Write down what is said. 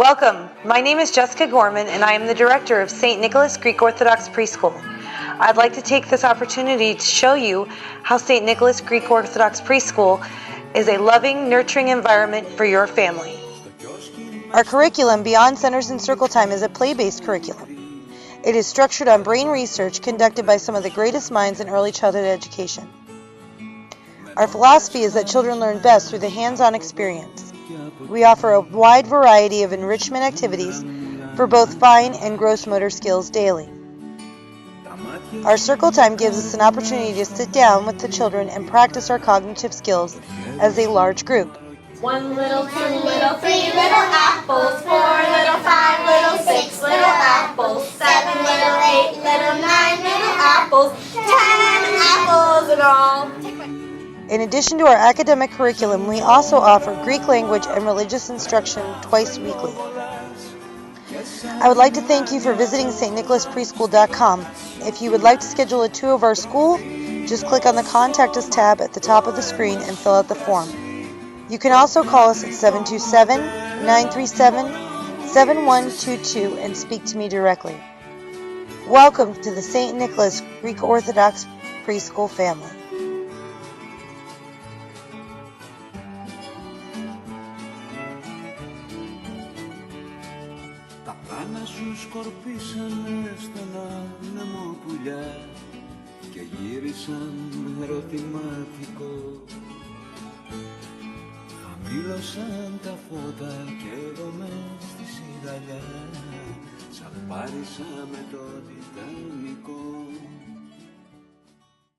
Welcome. My name is Jessica Gorman, and I am the director of St. Nicholas Greek Orthodox Preschool. I'd like to take this opportunity to show you how St. Nicholas Greek Orthodox Preschool is a loving, nurturing environment for your family. Our curriculum, Beyond Centers and Circle Time, is a play-based curriculum. It is structured on brain research conducted by some of the greatest minds in early childhood education. Our philosophy is that children learn best through the hands-on experience. We offer a wide variety of enrichment activities for both fine and gross motor skills daily. Our circle time gives us an opportunity to sit down with the children and practice our cognitive skills as a large group. 1 little, 2 little, 3 little apples, 4 little, 5 little, 6 little apples, 7 little, 8 little, 9 little apples, 10 apples in all. In addition to our academic curriculum, we also offer Greek language and religious instruction twice weekly. I would like to thank you for visiting stnicholaspreschool.com. If you would like to schedule a tour of our school, just click on the Contact Us tab at the top of the screen and fill out the form. You can also call us at 727-937-7122 and speak to me directly. Welcome to the St. Nicholas Greek Orthodox Preschool family. Τα πλάνα σου σκορπίσανε στενά νεμοπουλιά και γύρισαν με ερωτηματικό. Χαμήλωσαν τα φώτα και εγώ μες στη σιγαλιά σαν πάρισα με το τιτανικό.